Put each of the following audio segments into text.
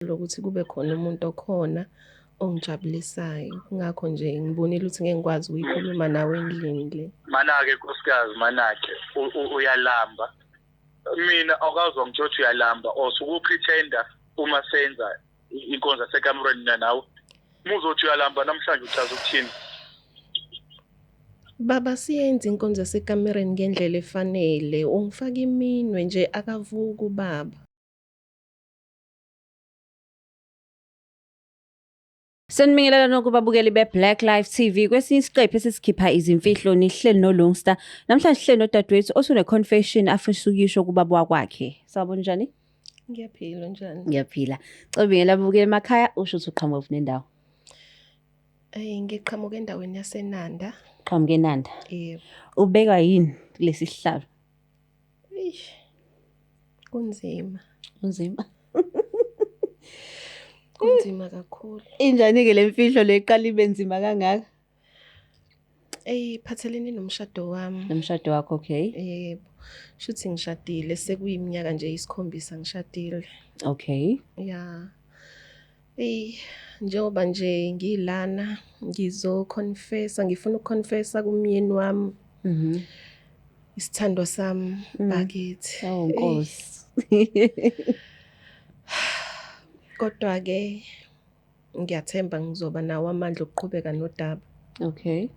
lokuthi kube khona umuntu okhona ongijabulisayo. Kungakho nje ngibonile ukuthi ngeke ngikwazi ukuyikhuluma nawe endlini le. Mana-ke nkosikazi, mana-ke uyalamba. Mina awukazi wangitshela ukuthi uyalamba or suku-pretender uma senza inkonzo yasekamereni nawe. Uma uzothi uyalamba namhlanje uchaza ukuthini? Baba, siyenza inkonzo yasekamereni ngendlela efanele. Ungifaka iminwe nje akavuki ubaba. Sanibingelela nokubabukeli beBlack Life TV. Kwesinye isiqephu esisikhipha izimfihlo nihleli noLongster. Namhlanje sihleli nodadewethu osune-confession afisa ukuyisho kubaba wakwakhe. Sawubona njani? Ngiyaphila njani? Ngiyaphila. Cobingela ababukeli emakhaya usho ukuthi uqhamuka nendawo. Ngiqhamuka endaweni yaseNanda. Qhamuka eNanda. Yebo. Ubekwa yini kulesi sihlalo? Kunzima. Kunzima. Kunzima kakhulu. Injani-ke le mfihlo le iqala ibe nzima kangaka? Phathelene nomshado wami. Nomshado wakho, okay. Yebo. Shuthi ngishadile sekuyiminyaka nje 7 ngishadile. Okay. Ya. Njengoba nje ngilana ngizoconfessa, ngifuna ukuconfessa kumyeni wami. Isithando sami bakithi. Oh Nkosi. Kodwa ke ngiyathemba ngizoba nawo amandla okuqhubeka nodaba. Okay.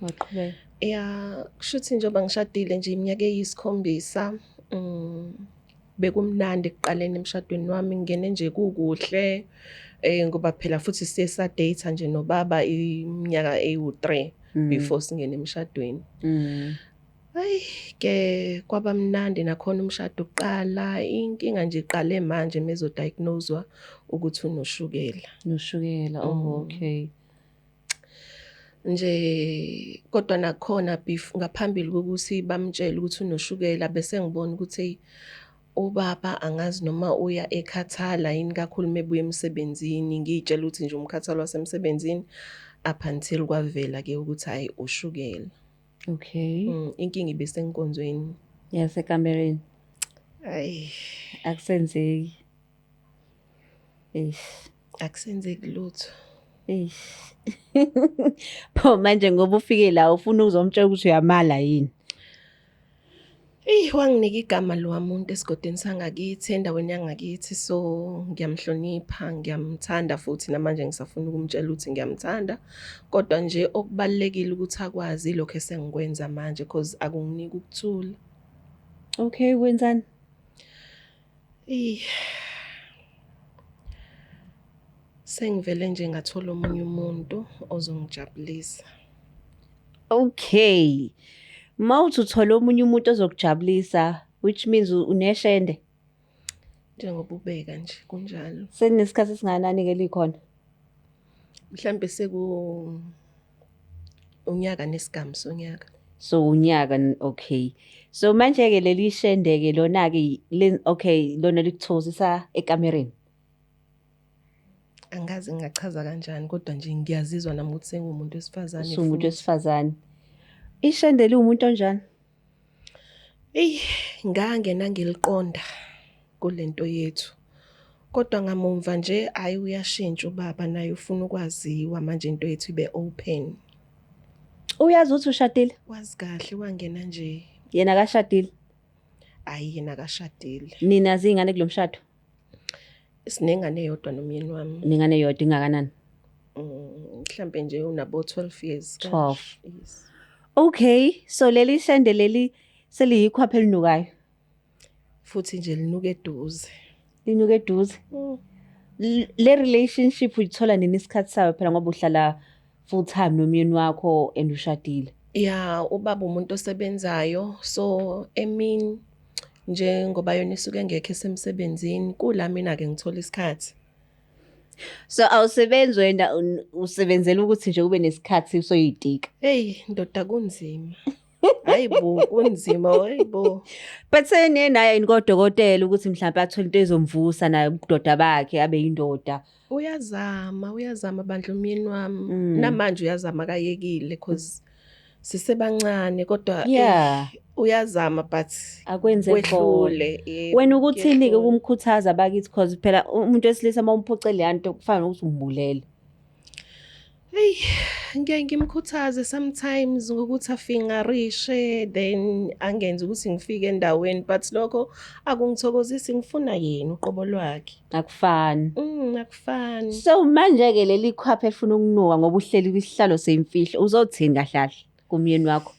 Waqhubeka. Kushuthi njengoba ngishadile nje iminyaka 7, bekumnandi ekuqaleni emshadweni wami, ngene nje kukuhle ngoba phela futhi siye sadate nje nobaba iminyaka 3 before singene emshadweni. Ke kwaba mnandi nakhona umshado uqala. Inkinga nje iqale manje mezodiagnosewa ukuthi unoshukela. Noshukela. Oh, okay. Nje kodwa nakhona ngaphambili kokuthi bamtshele ukuthi unoshukela bese ngibona ukuthi ubaba angazi noma uya ekhathala yini kakhulu mebuye emsebenzini. Ngiyitshela ukuthi nje umkhathalo wasemsebenzini up until kwavela ke ukuthi hayi ushukela. Okay. Inkinga ibese enkonzweni Yasekamereni. Hayi, Akusenzeki. akusenzeki lutho. Pho manje ngoba ufike la ufuna uzomtshela ukuthi uyamala yini? Wanginika igama lo muntu esigodini sangakithi endaweni yangakithi, so ngiyamhlonipha, ngiyamthanda futhi namanje ngisafuna ukumtshela ukuthi ngiyamthanda. Kodwa nje okubalekile ukuthi akwazi lokho esengikwenza manje because akunginiki ukuthula. Okay, wenzani? Sengivele nje ngathola omunye umuntu ozongijabulisa. Okay. Mawuthi uthola omunye umuntu ozokujabulisa, which means uneshende. Njengoba ubeka nje kunjalo. Seninesikhathi esinganani ke likhona? Mhlambe unyaka nesigamu sonyaka. So unyaka, okay. So manje ke leli shende ke lona ke okay lona likuthozisa ekamereni. Angazi ngingachaza kanjani kodwa nje ngiyazizwa nami ukuthi sengumuntu wesifazane. Umuntu wesifazane. Ishende liwumuntu onjani? Ngangena ngiliqonda kulento yethu. Kodwa ngamumva nje hayi uyashintsha ubaba naye ufuna ukwaziwa manje into yethu ibe open. Uyazi ukuthi ushadile? Wazi kahle wangena nje. Yena akashadile? Hayi yena akashadile. Nina zingane kulomshado? Sinengane eyodwa nomyeni wami. Ningane eyodwa ingakanani? Mhlambe nje unabo 12 years. 12. Yes. Okay, so leli shende leli seliyikhwapha elinukayo. Futhi nje linuka eduze. Linuka eduze. Le relationship uyithola nini isikhathi sayo phela ngoba uhlala full time nomyeni wakho and ushadile? Ubaba umuntu osebenzayo, so emini nje ngoba yona isuke ngekho esemsebenzini kula mina ke ngithola isikhathi. So awusebenzi wena usebenzela ukuthi nje ube nesikhathi soyitika. Ndoda kunzima. Hayibo kunzima hayibo. But naye ingodokotela ukuthi mhlawumbe athole into ezomvusa naye ubudoda bakhe abe yindoda. Uyazama bandla umyeni wami. Namanje uyazama kayekile because sisebancane kodwa Yeah. uyazama but Akwenze kwehlule khona. yebo, Wena ukuthini-ke kuyehlula. kumkhuthaza bakithi cause phela umuntu wesilisa mawumphucela yanto kufana ukuthi umbulele. Hey, ngiye ngimkhuthaze sometimes ngokuthi afingarishe then angenze ukuthi ngifike endaweni but lokho akungithokozisi ngifuna yena uqobo lwakhe. Akufani. Akufani. So manje-ke leli khwapha elifuna ukunuka ngoba uhleli kwisihlalo semfihlo uzothini kahle kahle kumyeni wakho?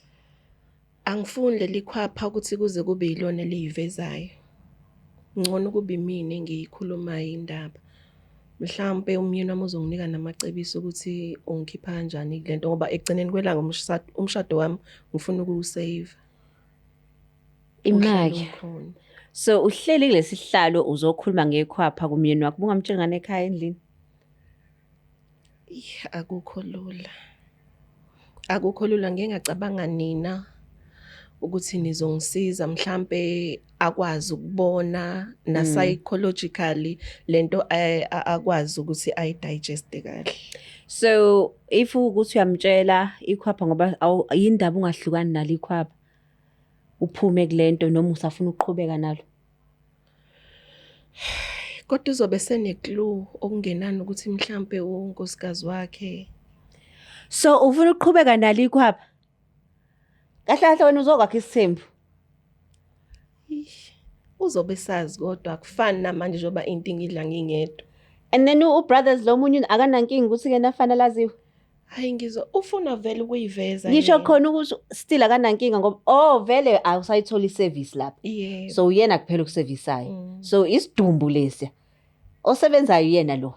Angifuni leli khwapha ukuthi kuze kube yilona eliyivezayo. Ngcono kube mina engiyikhulumayo indaba. Mhlambe umyeni wami uzonginika namacebiso ukuthi ungikhipha kanjani kule nto ngoba ekugcineni kwelanga umshado wami ngifuna ukuwusave. Imali. So uhleli kulesi sihlalo uzokhuluma ngekhwapha kumyeni wakho bungamtsheli ngane ekhaya endlini. Akukho lula. Akukho lula ngeke ngacabanga nina ukuthi nizongisiza mhlambe akwazi ukubona na psychologically lento akwazi ukuthi ayidigeste kahle. So if ukuthi uyamtshela ikhwapha ngoba yindaba ungahlukani nalo ikhwapha uphume kulento noma usafuna ukuqhubeka nalo. Kodwa uzobe seneclue okungenani ukuthi mhlambe unkosikazi wakhe. So ufuna ukuqhubeka nalo ikhwapha? Kahle kahle wena uzokwakha isithembu. Uzobe sazi kodwa akufani namanje njoba into ingidla ngingedwa. And then ubrothers lo munye akanankinga ukuthi ke nafana laziwe. Hayi ngizwa ufuna vele ukuyiveza yena. Ngisho khona ukuthi still akanankinga ngoba vele awusayithola iservice lapha. Yebo. So uyena kuphela ukuserviceayo. So isidumbu lesi osebenzayo yena lo.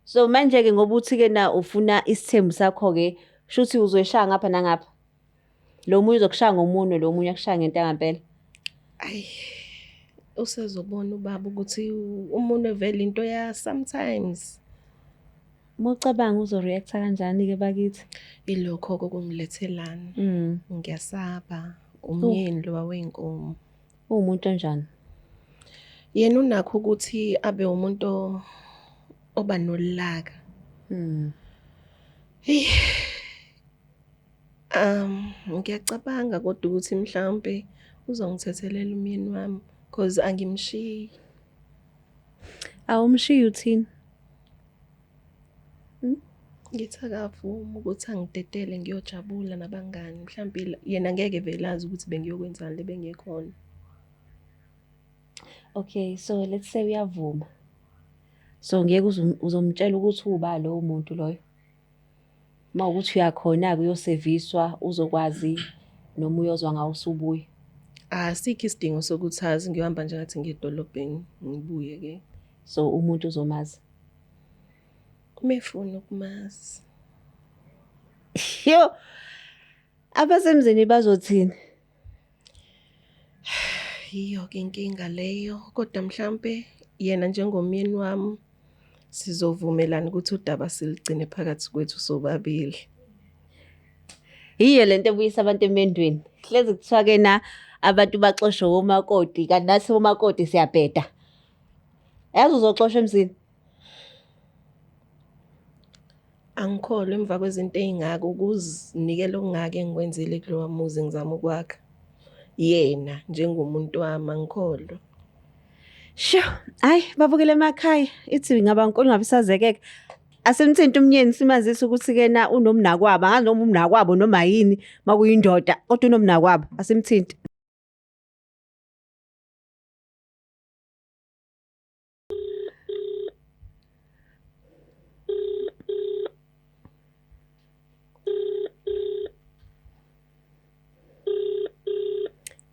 So manje ke ngoba uthi ke na ufuna isithembu sakho ke shuthi uzoyishaya ngapha nangapha. Lo munye uzokushaya ngomunwe lo munye akushaya ngento ngempela. Ayi usezobona ubaba ukuthi umuntu vele into ya sometimes. Mocabanga uzoreact kanjani ke bakithi? Ilokho kokungilethelana. Ngiyasaba umyeni lo weenkomo. Umuntu onjani? Yena unakho ukuthi abe umuntu oba nolaka. Ngiyacabanga kodwa ukuthi mhlambe uzongithethelela umyeni wami because angimshiyi. Awumshiyi uthini? Ngithi akavuma ukuthi angidedele ngiyojabula nabangani mhlambe yena ngeke velazi ukuthi bengiyokwenzani lebengekhona. Okay, so let's say uyavuma. So ngeke uzomtshela ukuthi uba lo muntu loyo. Mawukuthi uyakhona ke uyoserviswa uzokwazi noma uyozwa ngawo usubuye. Asikho isidingo sokuthi azi ngihamba nje ngathi ngedolobheni ngibuye ke. So umuntu uzomazi. Kumefuna ukumazi. Yo. Abasemzini bazothini? Yiyo ke inkinga leyo kodwa mhlambe yena njengomyeni wami sizovumelana ukuthi udaba siligcine phakathi kwethu sobabili. Yiyo lento ebuyisa abantu emendweni. Hlezi kuthiwa ke na abantu baxoshwe omakoti kanti nathi omakoti siyabheda. Yazi uzoxoshwa emzini. Angikholwa emva kwezinto ezingaka ukuzinikela okungaka engikwenzile kulowa muzi ngizama ukwakha. Yena njengomuntu wami angikholwa. Sho, hayi babukele emakhaya ithi ngaba nkulu ngabisazekeke. Asemthinta umnyeni simazisa ukuthi ke na unomnakwabo, angazi noma umnakwabo noma yini makuyindoda kodwa unomnakwabo asemthinta.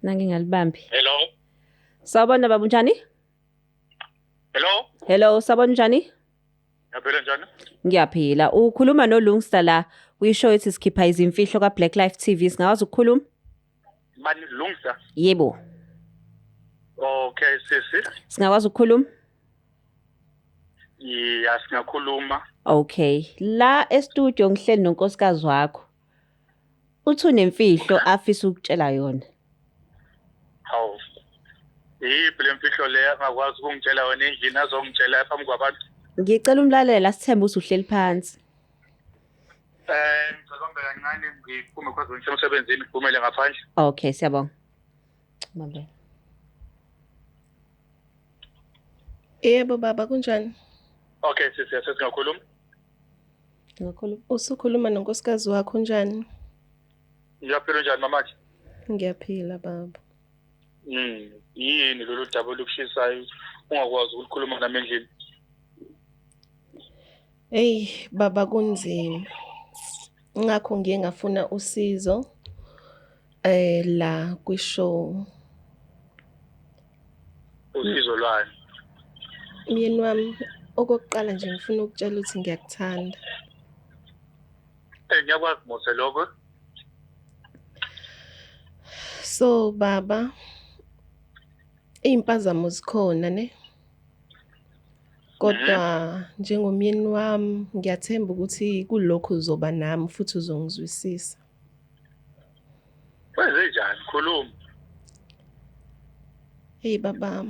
Nangingalibambi. Hello. Sawubona baba unjani? Hello. Hello, sawubona unjani? Yaphela njani? Ngiyaphila. Ukhuluma noLungsta la kuyishow ethi sikhipha izimfihlo ka Black Life TV. Singawazi ukukhuluma? Mani Lungsta? Yebo. Okay, sisi. Singawazi ukukhuluma? Yeah, singakhuluma. Okay. La e-studio ngihleli nonkosikazi wakho. Uthi unemfihlo afisa ukutshela yona. Hawu. Yiphi lemfihlo le angakwazi ukungitshela wena endlini azongitshela phambi kwabantu? Ngicela umlalela Sithemba usuhleli phansi. Ngicabanga kancane ngiphume kwazi ngisho emsebenzini ngivumele ngaphandle. Okay, siyabonga. Mabe. Yebo baba, kunjani? Okay, singakhuluma. Ngakhuluma. Usukhuluma nonkosikazi wakho njani? Ngiyaphila njani mamathi? Ngiyaphila baba. Yini lolu daba lokushisayo ungakwazi ukukhuluma nami endlini? Hey baba, kunzima. Ngakho ngiye ngafuna usizo la kwishow. Usizo lwani? Myeni wami, okokuqala nje ngifuna ukutshela ukuthi ngiyakuthanda. Ngiyakwazi mose lokho. So baba, impazamo zikhona ne? Kodwa njengomyeni wami ngiyathemba ukuthi kulokho uzoba nami futhi uzongizwisisa. Wenze njani? Khuluma. Hey baba,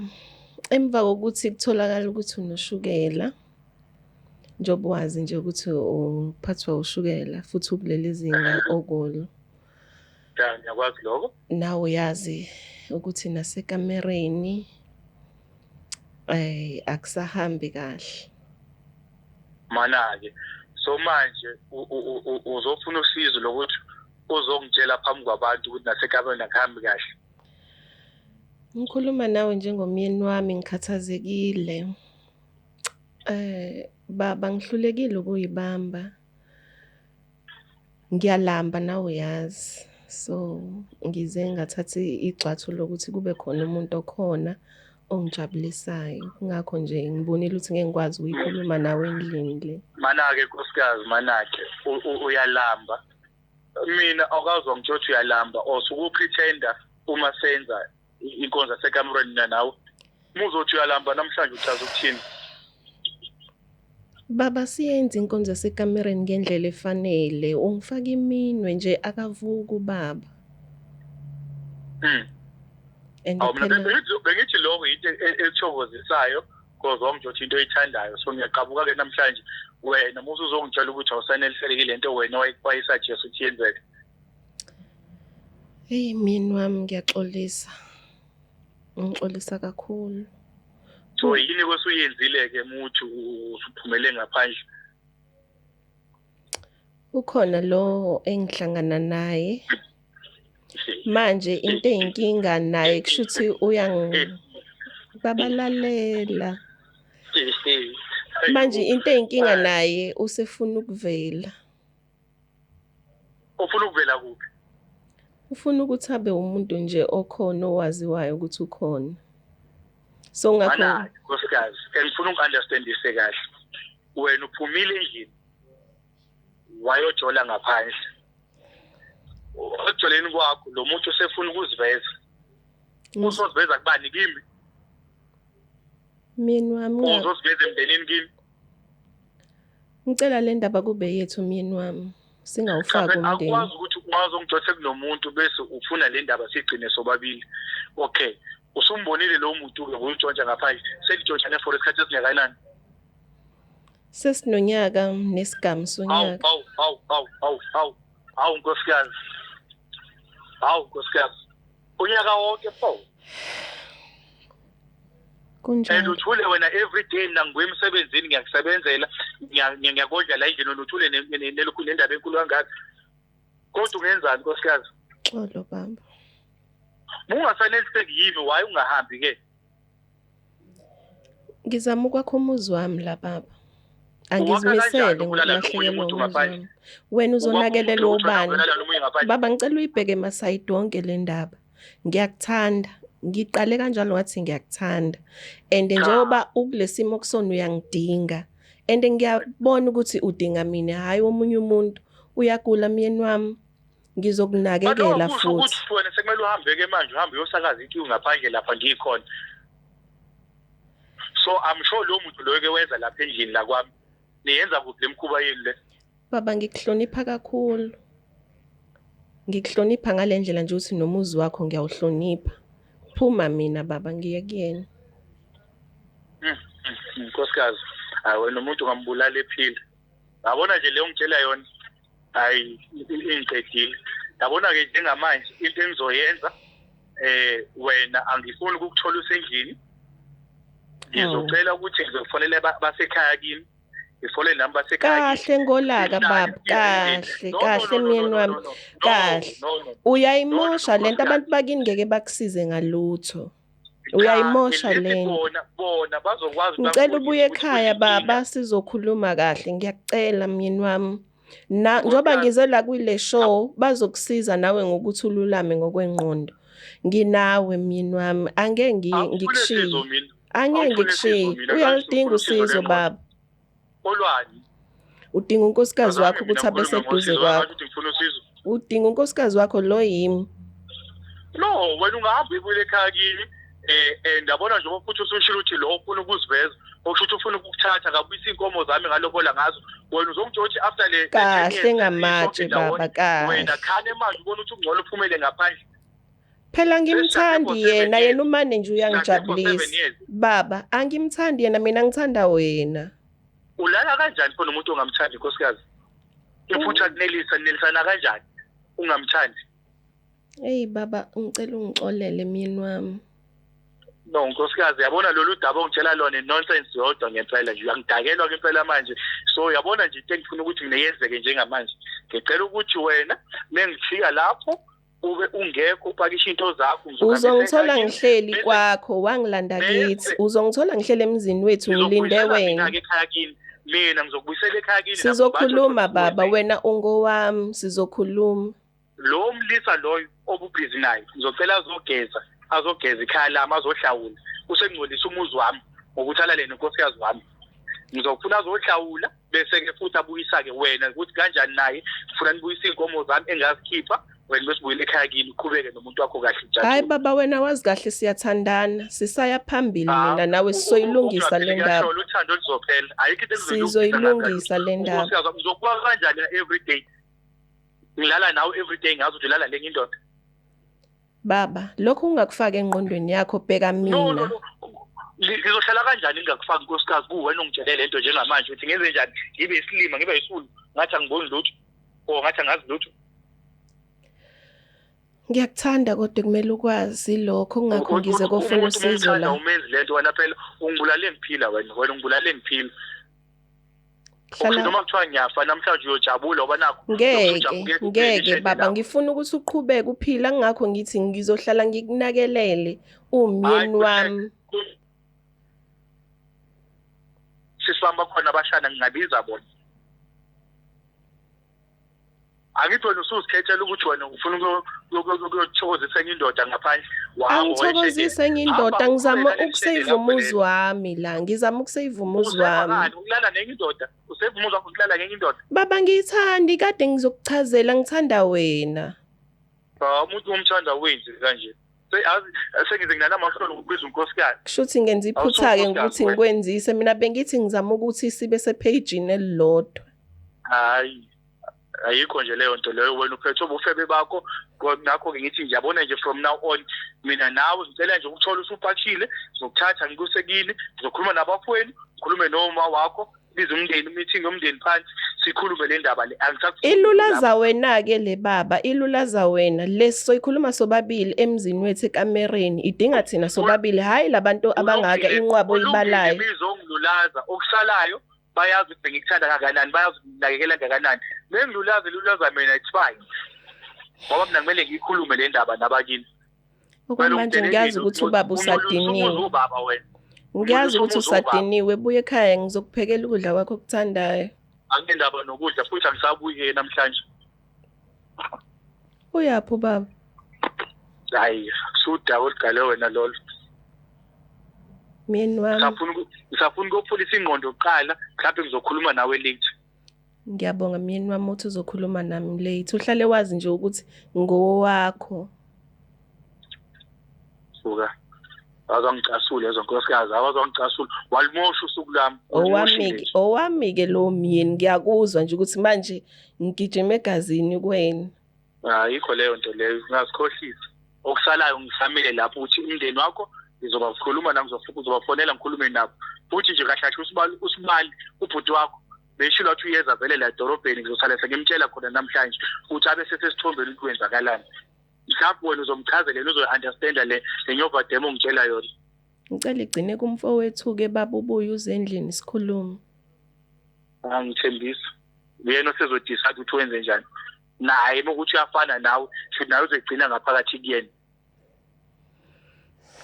emva kokuthi kutholakala ukuthi unoshukela, njengoba wazi nje ukuthi uphathwa ushukela futhi ukuleli zinga okulo. Ya, ngiyakwazi lokho. Nawe uyazi ukuthi nasekamereni akusahambi kahle. Mana-ke so manje uzofuna usizo lokuthi uzongitshela phambi kwabantu ukuthi nasekamereni akuhambi kahle. Ngikhuluma nawe njengomyeni wami, ngikhathazekile. Baba, ngihlulekile ukuyibamba. Ngiyalamba nawe uyazi. So ngize ngathathi igxathu lokuthi kube khona umuntu okhona ongijabulisayo. Ngakho nje ngibonile ukuthi ngeke ngikwazi ukuyikhuluma nawe endlini le. Mana-ke nkosikazi, mana-ke uyalamba. Mina awukazwa ngitsho uyalamba osuku-pretender uma senza inkonzo yasekamereni nawe. Muzothi uyalamba namhlanje uchaza ukuthini? Baba, siyenza inkonzo yasekamereni ngendlela efanele. Ungifaka iminwe nje akavuki ubaba. And Mina bengithi lokho into ethokozisayo because wamjothi into oyithandayo. So ngiyaqabuka-ke namhlanje wena musu uzongitshela ukuthi awusanelisekile lento wena wayisajesa ukuthi yenzeke. Hey myeni wami, ngiyaxolisa. Ngixolisa kakhulu. So yini kwesuyenzile-ke muthi usuphumele ngaphandle? Ukhona lo engihlangana naye. Manje into eyinkinga naye kushuthi babalalela. Manje into eyinkinga naye usefuna ukuvela. Ufuna ukuvela kuphi? Ufuna ukuthi abe umuntu nje okhona owaziwayo ukuthi ukhona. So ngakho nkosikazi, ngifuna uku-understandise kahle. Wena uphumile endlini wayojola ngaphandle. Ojoleni kwakho lo muntu usefuna ukuziveza. Uzoziveza kubani kimi? Myeni wami, uzoziveza emndenini kimi? ngicela le ndaba kube yethu myeni wami. Singawufaki umndeni. Akwazi ukuthi ungazongijothe kunomuntu bese ufuna le ndaba sigcine sobabili. Okay. Usumbonile lo muntu-ke uyitshontsha ngaphandle. Selijontshane for isikhathi esingakanani? Sesinonyaka nesigamu sonyaka. Hawu nkosikazi. Unyaka wonke pho. Kunjani? And uthule wena every day nangibuya emsebenzini ngiyakusebenzela ngiyakondla la endlini nothule nendaba enkulu kangaka. Kodwa ungenzani nkosikazi? Xolo baba. Mungasaneliseki yimi waye ungahambi ke? Ngizama ukwakha umuzi wami la baba. Angizimisele ngokulahlekelwa umuzi wami. Wena uzonakelela ubani? Baba, ngicela uyibheke emasayidi wonke le ndaba. Ngiyakuthanda. Ngiqale kanjalo ngathi ngiyakuthanda. And njengoba ukulesimo kusona uyangidinga. And ngiyabona ukuthi udinga mina hayi omunye umuntu. Uyagula myeni wami. Ngizokunakekela futhi. Ukuthi wena sekumele uhambe-ke manje uhambe uyosakaza itiyu ngaphandle lapha ngikhona. So I'm sure lo muntu loyo-ke wenza lapha endlini la kwami. Niyenza kuphi le mkhuba yini le? Baba, ngikuhlonipha kakhulu. Ngikuhlonipha ngale ndlela nje ukuthi nomuzi wakho ngiyawuhlonipha. Phuma mina baba, ngiye kuyena. Nkosikazi, hayi wena umuntu ungambulala ephila. Ngabona nje leyo ngitshela yona. hayi ingiqedile yabona ke njengamanje into engizoyenza wena angifuni ukukuthola usendlini ngizocela ukuthi ngizofonela basekhaya kimi ngifole nami basekhaya kahle ngolaka baba kahle myeni wami kahle uyayimosha lento abantu bakini ngeke bakusize ngalutho uyayimosha lento bona bazokwazi ngicela ubuye ekhaya baba sizokhuluma kahle ngiyakucela myeni wami njoba ngize la kule show bazokusiza nawe ngokuthi ululame ngokwengqondo nginawe myeni wami angeke ngikushiye angeke ngikushiye uyalidinga usizo baba olwani udinga unkosikazi wakho ukuthi abe seduze kwakho udinga unkosikazi wakho lo yimi no wena ungahamba ibuyele ekhaya kimi ndabona nje futhi usushilo ukuthi lo ufuna ukuziveza okusho ufuna ukukuthatha kabuyisa inkomo zami ngalobola ngazo wena uzongithothi after le kahle ngamatshe baba kahle wena khane manje ubona ukuthi ungcola uphumele ngaphandle phela ngimthandi yena umane nje uyangijabulisa baba angimthandi yena mina ngithanda wena ulala kanjani khona umuntu ongamthandi inkosikazi ifutha kunelisana kanjani ungamthandi hey baba ngicela ungixolele myeni wami no nkosikazi yabona lolu daba ongitshela lona nonsense yodwa ngempela nje uyangidakelwa ngempela manje so yabona nje into engifuna ukuthi mina yenzeke njengamanje ngicela ukuthi wena mengijika lapho ube ungekho upakisha into zakho uzongithola ngihleli kwakho wangilanda kithi uzongithola ngihlele emzini wethu ngilinde wena mina ngizokubuyisela ekhaya kini sizokhuluma baba wena ungowami sizokhuluma lo mlisa loyo obubhizi naye ngizocela azogeza ikhaya lami azohlawula usengcolisa umuzi wami ngokuthi alale nenkosikazi wami ngizofuna azohlawula bese ke futhi abuyisa ke wena ukuthi kanjani naye ufuna nibuyisa inkomo zami engazikhipha wena besibuyele ekhaya kini uqhubeke nomuntu wakho kahle njalo hayi baba wena wazi kahle siyathandana sisaya phambili mina nawe sizoyilungisa le ndaba uthando lizophela ayikho into sizoyilungisa le ndaba ngizokuwa kanjani everyday ngilala nawe everyday ngazi ukuthi ulala lenye indoda baba lokho ungakufaka engqondweni yakho bheka mina ngizohlala kanjani ngingakufaki inkosikazi kuwena ongitshele lento njengamanje ukuthi ngenze njani ngibe isilima ngibe yisulu ngathi angiboni lutho ngathi angazi lutho ngiyakuthanda kodwa kumele ukwazi lokho kungakho ngize kofuna usizo la umenzi lento wena phela ungibulale ngiphila wena ungibulale ngiphila noma kuthiwa ngiyafa namhlanje uyojabula ngoba nakho ngeke baba ngifuna ukuthi uqhubeke uphila ngakho ngithi ngizohlala ngikunakelele umyeni wami sisihamba khona abashana ngingabiza bona angithi wena usuzikhethela ukuthi wena ufuna ukuyothokozisa enye indoda ngaphandle angithokozise enye indoda ngizama ukusave umuzi wami la ngizama ukusave umuzi wami ukulala nenye indoda usave umuzi wakho ukulala nenye indoda baba ngiyithandi kade ngizokuchazela ngithanda wena umuntu umthanda wenzi kanje sengize nginanamahlolo ukubiza unkosikazi kushuthi ngenza iphutha-ke ngokuthi ngikwenzise mina bengithi ngizama ukuthi sibe sepagini elilodwa hayi ayikho nje leyo nto leyo wena uphethe ubufebe bakho ngakho-ke ngithi ngiyabona nje from now on mina nawe ngicela nje ukuthola usupakishile ngizokuthatha ngikusekini ngizokhuluma nabafowenu ngikhulume noma wakho biza umndeni meeting yomndeni phansi sikhulume le ndaba le ilulaza wena-ke le baba ilulaza wena soyikhuluma sobabili emzini wethu ekamereni idinga thina sobabili hhayi labantu abangaka inqwabo ibalayo bizongilulaza okusalayo bayazi ukuthi bengikuthanda kangakanani bayazi ukunakekela kangakanani lulaza mina it's fine ngoba mina kumele ngiyikhulume le ndaba nabakini okwamanje ngiyazi ukuthi ubaba usadiniwe ngiyazi ukuthi usadiniwe buye ekhaya ngizokuphekela ukudla kwakho okuthandayo angendaba nokudla futhi angisabuye namhlanje uyaphi ubaba hayi suda oligale wena lolo myeni wami ngisafuna ukupholisa ingqondo kuqala mhlawumbe ngizokhuluma nawe late ngiyabonga myeni wami uthi uzokhuluma nami late uhlale wazi nje ukuthi ngowakho suka azangicasule ezonkosikazi awazangicasule walimosha usuku lami owami-ke lo myeni ngiyakuzwa nje ukuthi manje ngigijima egazini kuwena ayikho leyo nto leyo ngazikhohlisa okusalayo ngisamile lapho ukuthi umndeni wakho ngizobakhuluma nami uzobafonela ngikhulume nabo futhi nje kahle usibali ubhuti wakho beshilo 2 years avele la edorobheni ngizosala sengimtshela khona namhlanje ukuthi abe sesithombeni ukwenzakalani. Mhlawumbe wena uzomchazela yena uzo-understanda le nyova demo ngitshela yona. Ngicela igcine kumfowethu-ke baba ubuye uze endlini sikhulume. Angithembisa. Yena osezodecide ukuthi wenze njani. Naye ukuthi uyafana nawe, should nawe uzegcina ngaphakathi kuyena.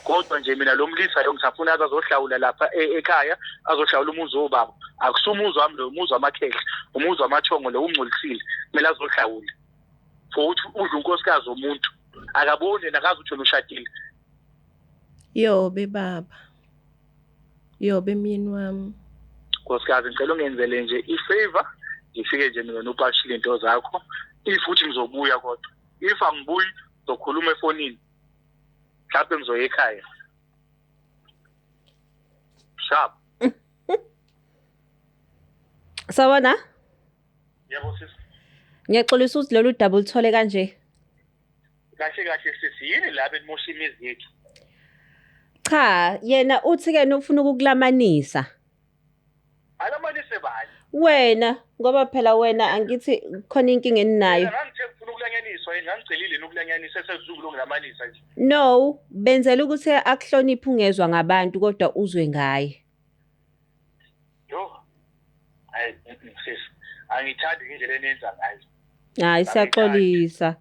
Kodwa nje mina lo mlisa lo ngisafuna azohlawula lapha ekhaya, azohlawula umuzi wobaba. Akusumuzi wami lo, umuzi wamakhehle, umuzi wamathongo lo ungcolisile, kumele azohlawula. For ukuthi udla unkosikazi womuntu, akaboni nakazi ukuthi ushadile. Yobe baba. Yobe myeni wami. Nkosikazi ngicela ungenzele nje ifavor, ngifike nje mina nopashile into zakho. If uthi ngizobuya kodwa. If angibuyi, zokhuluma efonini. Mhlawumbe ngizoya ekhaya. Sharp. Sawona? Yebo sisi. Ngiyaxolisa ukuthi lolu daba ulithole kanje. Kahle sisi yini la benimosha imizi yethu. Cha, yena uthi-ke ufuna ukukulamanisa. Alamanise bani? Wena, ngoba phela wena angithi khona inkinga eninayo. Ngangithe ngifuna ukulanyaniswa, ngangicelile nokulanyanisa esezulu nglamanisa nje. No, benzela ukuthi akuhloniphe ungezwa ngabantu kodwa uzwe ngaye. Yo. Hayi sisi, angithandi indlela enenza ngayo. Hayi siyaxolisa.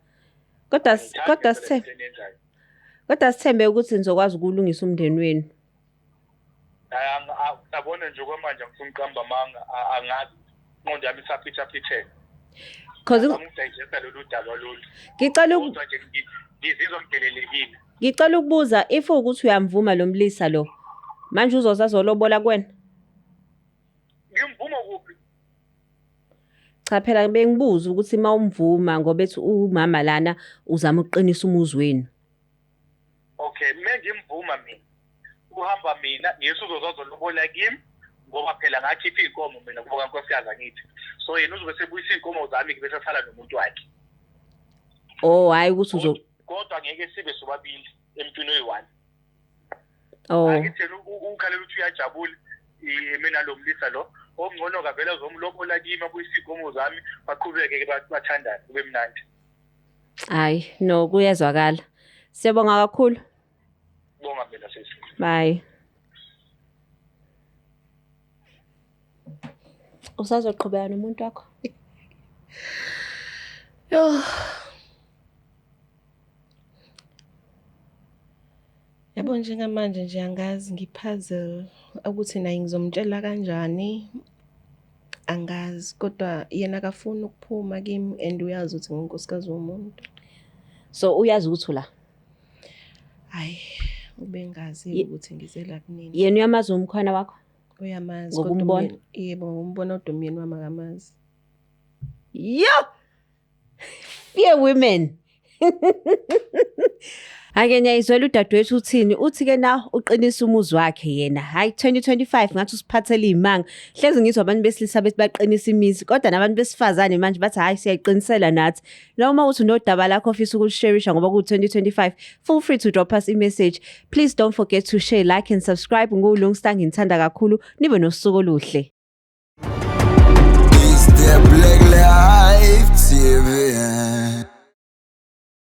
Kodwa sithembe ukuthi nizokwazi ukulungisa umndeni wenu. Ngabona nje kwamanje ngifuna uqamba manga angazi inqondo yami isaphitha. Cause ngizijesa lolu daba lolu. Ngicela Kodwa nje ngizizwa ngidelelekile. Ngicela ukubuza if ukuthi uyamvuma lo mlisa lo. Manje uzosazolobola kuwena? Ngimvuma kuphi? Cha phela bengibuza ukuthi mawumvuma ngoba ethi umama lana uzama ukuqinisa umuzi wenu. Okay, ngimvuma mina. Uhamba mina Yesu uzozolobola kimi ngoba phela ngakhipha inkomo mina kuboka nkosikazi angithi. So yena uzobe sebuyisa inkomo zami bese sala nomuntu wakhe. Oh hayi ukuthi kodwa ngeke sibe sobabili empini oyi1. Oh. Angithi ukhalela ukuthi uyajabula mina lo mlisa lo ongcono kavela zomlobola kimi abuyisa inkomo zami baqhubeke bathandana kube mnandi. Hayi no kuyezwakala. Siyabonga kakhulu. Bonga mina sisi. Bye. Usazoqhubeka nomuntu wakho? Yo. Yabo njengamanje nje angazi ngipuzzle ukuthi naye ngizomtshela kanjani. Angazi kodwa yena akafuna ukuphuma kimi and uyazi ukuthi nginkosikazi womuntu. So uyazi ukuthi la. Hayi ubengazi ukuthi ngizela kunini. Yena uyamazi umkhwana wakho? Uyamazi ngokumbona. Yebo umbona udomyeni wami akamazi. Yo! Fear women. Ake nyayizwela udadewethu uthini uthi-ke na uqinisa umuzi wakhe yena. Hayi 2025 ngathi usiphathele imanga. Hlezi ngizwa abantu besilisa bethi baqinisa imizi kodwa nabantu besifazane manje bathi hayi siyaqinisela nathi. Noma uthi nodaba lakho ofisa ukulisharisha ngoba ku 2025 feel free to drop us a message. Please don't forget to share, like and subscribe. NguLongstar ngithanda kakhulu. Nibe nosuku oluhle. It's the Black Life TV.